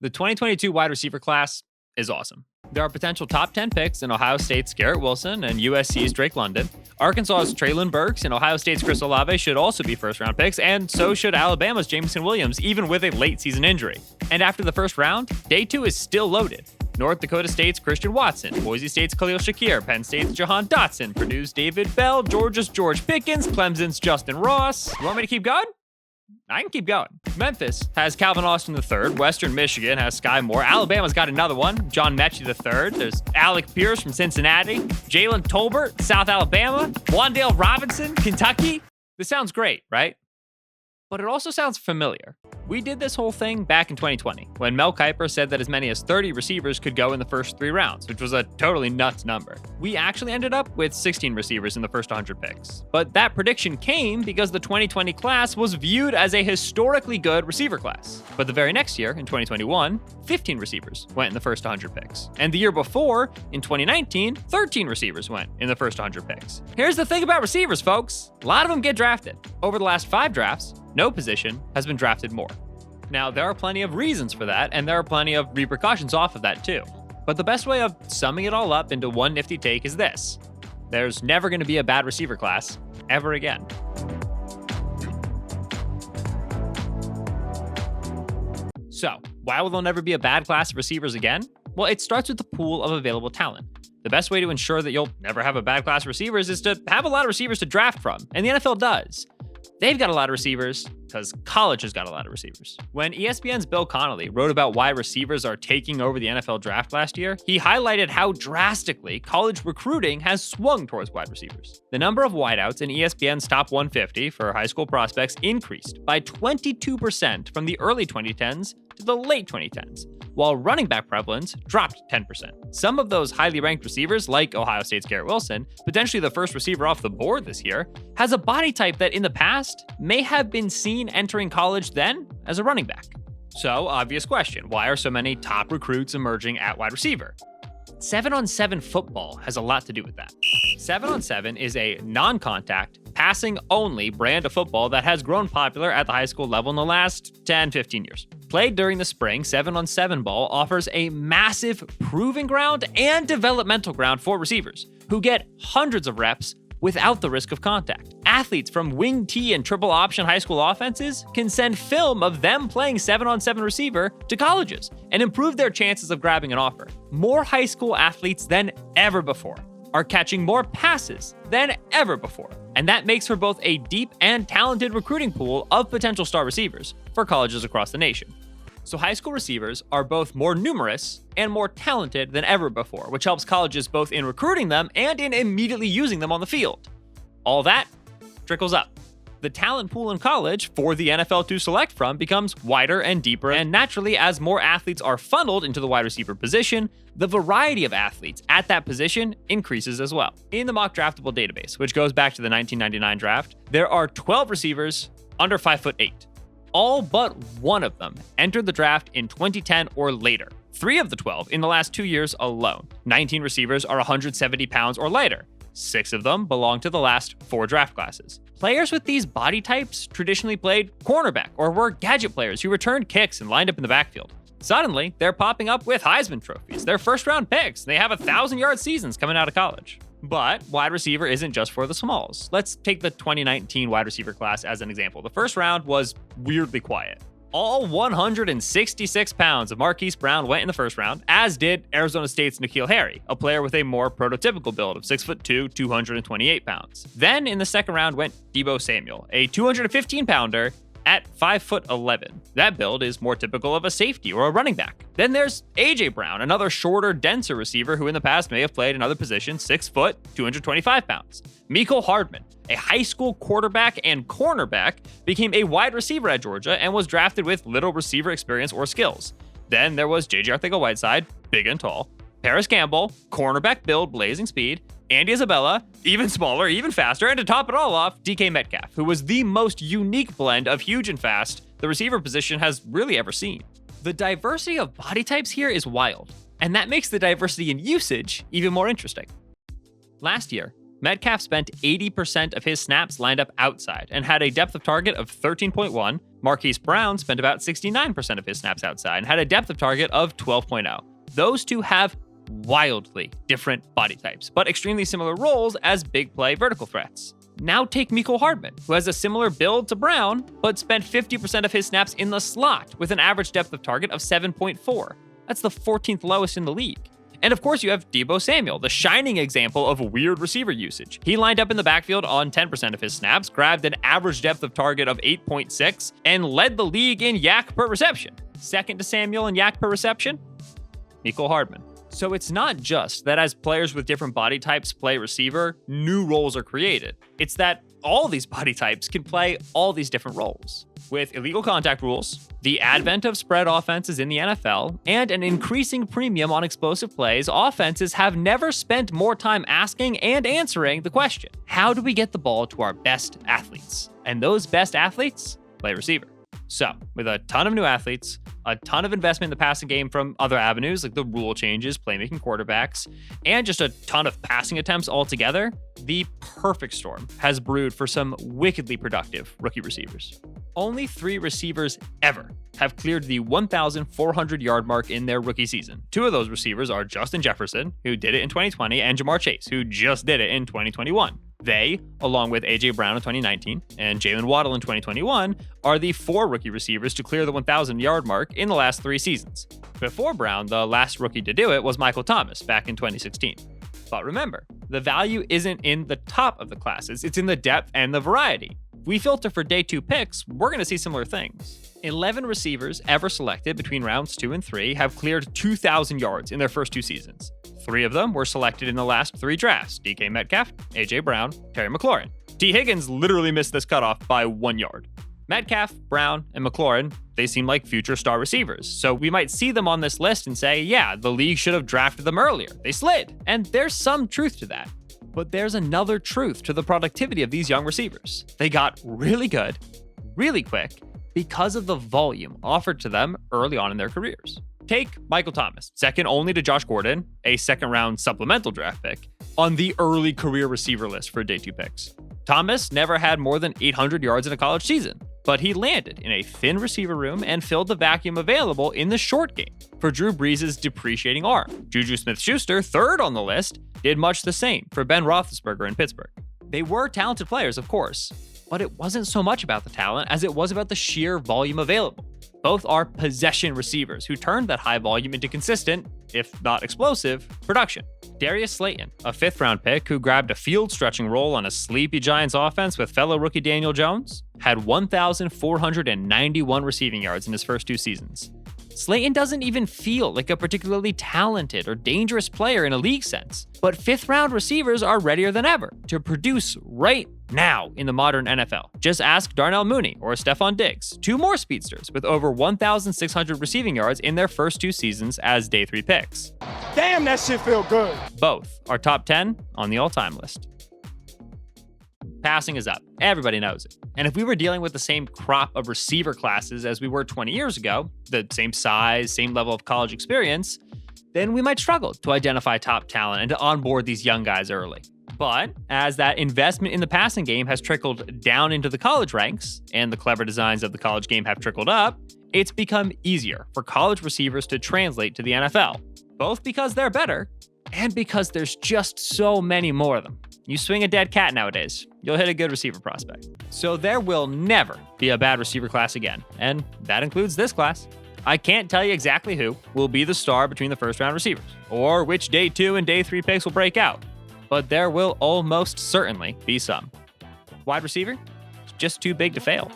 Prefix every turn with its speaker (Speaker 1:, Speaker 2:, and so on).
Speaker 1: The 2022 wide receiver class is awesome. There are potential top 10 picks in Ohio State's Garrett Wilson and USC's Drake London. Arkansas's Traylon Burks and Ohio State's Chris Olave should also be first-round picks, and so should Alabama's Jameson Williams, even with a late-season injury. And after the first round, day 2 is still loaded. North Dakota State's Christian Watson, Boise State's Khalil Shakir, Penn State's Jahan Dotson, Purdue's David Bell, Georgia's George Pickens, Clemson's Justin Ross. You want me to keep going? I can keep going. Memphis has Calvin Austin III. Western Michigan has Sky Moore. Alabama's got another one, John Mechie III. There's Alec Pierce from Cincinnati. Jalen Tolbert, South Alabama. Wandale Robinson, Kentucky. This sounds great, right? But it also sounds familiar. We did this whole thing back in 2020, when Mel Kiper said that as many as 30 receivers could go in the first 3 rounds, which was a totally nuts number. We actually ended up with 16 receivers in the first 100 picks. But that prediction came because the 2020 class was viewed as a historically good receiver class. But the very next year, in 2021, 15 receivers went in the first 100 picks. And the year before, in 2019, 13 receivers went in the first 100 picks. Here's the thing about receivers, folks. A lot of them get drafted. Over the last 5 drafts, no position has been drafted more. Now, there are plenty of reasons for that, and there are plenty of repercussions off of that too. But the best way of summing it all up into one nifty take is this: there's never going to be a bad receiver class ever again. So, why will there never be a bad class of receivers again? Well, it starts with the pool of available talent. The best way to ensure that you'll never have a bad class of receivers is to have a lot of receivers to draft from, and the NFL does. They've got a lot of receivers because college has got a lot of receivers. When ESPN's Bill Connolly wrote about why receivers are taking over the NFL draft last year, he highlighted how drastically college recruiting has swung towards wide receivers. The number of wideouts in ESPN's top 150 for high school prospects increased by 22% from the early 2010s to the late 2010s, while running back prevalence dropped 10%. Some of those highly ranked receivers, like Ohio State's Garrett Wilson, potentially the first receiver off the board this year, has a body type that in the past may have been seen entering college then as a running back. So, obvious question, why are so many top recruits emerging at wide receiver? 7-on-7 football has a lot to do with that. 7-on-7 is a non-contact, passing-only brand of football that has grown popular at the high school level in the last 10-15 years. Played during the spring, 7-on-7 ball offers a massive proving ground and developmental ground for receivers, who get hundreds of reps without the risk of contact. Athletes from wing T and triple option high school offenses can send film of them playing 7-on-7 receiver to colleges and improve their chances of grabbing an offer. More high school athletes than ever before are catching more passes than ever before. And that makes for both a deep and talented recruiting pool of potential star receivers for colleges across the nation. So high school receivers are both more numerous and more talented than ever before, which helps colleges both in recruiting them and in immediately using them on the field. All that trickles up. The talent pool in college for the NFL to select from becomes wider and deeper, and naturally, as more athletes are funneled into the wide receiver position, the variety of athletes at that position increases as well. In the mock draftable database, which goes back to the 1999 draft, there are 12 receivers under 5'8". All but one of them entered the draft in 2010 or later. 3 of the 12 in the last 2 years alone. 19 receivers are 170 pounds or lighter. 6 of them belong to the last 4 draft classes. Players with these body types traditionally played cornerback or were gadget players who returned kicks and lined up in the backfield. Suddenly, they're popping up with Heisman trophies. They're first-round picks. They have 1,000-yard seasons coming out of college. But wide receiver isn't just for the smalls. Let's take the 2019 wide receiver class as an example. The first round was weirdly quiet. All 166 pounds of Marquise Brown went in the first round, as did Arizona State's N'Keal Harry, a player with a more prototypical build of 6'2", 228 pounds. Then in the second round went Deebo Samuel, a 215-pounder at 5'11". That build is more typical of a safety or a running back. Then there's A.J. Brown, another shorter, denser receiver who in the past may have played in other positions, 6 foot, 225 pounds. Mecole Hardman, a high school quarterback and cornerback, became a wide receiver at Georgia and was drafted with little receiver experience or skills. Then there was J.J. Arcega-Whiteside, big and tall. Paris Campbell, cornerback build, blazing speed. Andy Isabella, even smaller, even faster, and to top it all off, DK Metcalf, who was the most unique blend of huge and fast the receiver position has really ever seen. The diversity of body types here is wild, and that makes the diversity in usage even more interesting. Last year, Metcalf spent 80% of his snaps lined up outside and had a depth of target of 13.1. Marquise Brown spent about 69% of his snaps outside and had a depth of target of 12.0. Those two have wildly different body types, but extremely similar roles as big play vertical threats. Now take Mecole Hardman, who has a similar build to Brown, but spent 50% of his snaps in the slot with an average depth of target of 7.4. That's the 14th lowest in the league. And of course, you have Deebo Samuel, the shining example of weird receiver usage. He lined up in the backfield on 10% of his snaps, grabbed an average depth of target of 8.6, and led the league in yak per reception. Second to Samuel in yak per reception, Mecole Hardman. So it's not just that as players with different body types play receiver, new roles are created. It's that all these body types can play all these different roles. With illegal contact rules, the advent of spread offenses in the NFL, and an increasing premium on explosive plays, offenses have never spent more time asking and answering the question, how do we get the ball to our best athletes? And those best athletes play receiver. So, with a ton of new athletes, a ton of investment in the passing game from other avenues like the rule changes, playmaking quarterbacks, and just a ton of passing attempts altogether, the perfect storm has brewed for some wickedly productive rookie receivers. Only 3 receivers ever have cleared the 1,400-yard mark in their rookie season. 2 of those receivers are Justin Jefferson, who did it in 2020, and Jamar Chase, who just did it in 2021. They, along with A.J. Brown in 2019 and Jalen Waddle in 2021, are the 4 rookie receivers to clear the 1,000-yard mark in the last 3 seasons. Before Brown, the last rookie to do it was Michael Thomas back in 2016. But remember, the value isn't in the top of the classes, it's in the depth and the variety. If we filter for day 2 picks, we're going to see similar things. 11 receivers ever selected between rounds 2 and 3 have cleared 2,000 yards in their first 2 seasons. 3 of them were selected in the last 3 drafts: DK Metcalf, A.J. Brown, Terry McLaurin. T. Higgins literally missed this cutoff by 1 yard. Metcalf, Brown, and McLaurin, they seem like future star receivers, so we might see them on this list and say, yeah, the league should have drafted them earlier. They slid. And there's some truth to that. But there's another truth to the productivity of these young receivers. They got really good, really quick, because of the volume offered to them early on in their careers. Take Michael Thomas, second only to Josh Gordon, a second-round supplemental draft pick, on the early career receiver list for day 2 picks. Thomas never had more than 800 yards in a college season, but he landed in a thin receiver room and filled the vacuum available in the short game for Drew Brees' depreciating arm. Juju Smith-Schuster, third on the list, did much the same for Ben Roethlisberger in Pittsburgh. They were talented players, of course, but it wasn't so much about the talent as it was about the sheer volume available. Both are possession receivers who turned that high volume into consistent, if not explosive, production. Darius Slayton, a 5th-round pick who grabbed a field-stretching role on a sleepy Giants offense with fellow rookie Daniel Jones, had 1,491 receiving yards in his first 2 seasons. Slayton doesn't even feel like a particularly talented or dangerous player in a league sense, but 5th-round receivers are readier than ever to produce right now in the modern NFL. Just ask Darnell Mooney or Stephon Diggs, 2 more speedsters with over 1,600 receiving yards in their first 2 seasons as day 3 picks.
Speaker 2: Damn, that shit feel good.
Speaker 1: Both are top 10 on the all-time list. Passing is up. Everybody knows it. And if we were dealing with the same crop of receiver classes as we were 20 years ago, the same size, same level of college experience, then we might struggle to identify top talent and to onboard these young guys early. But as that investment in the passing game has trickled down into the college ranks, and the clever designs of the college game have trickled up, it's become easier for college receivers to translate to the NFL, both because they're better and because there's just so many more of them. You swing a dead cat nowadays, you'll hit a good receiver prospect. So there will never be a bad receiver class again, and that includes this class. I can't tell you exactly who will be the star between the first-round receivers, or which day 2 and day 3 picks will break out, but there will almost certainly be some. Wide receiver? It's just too big to fail.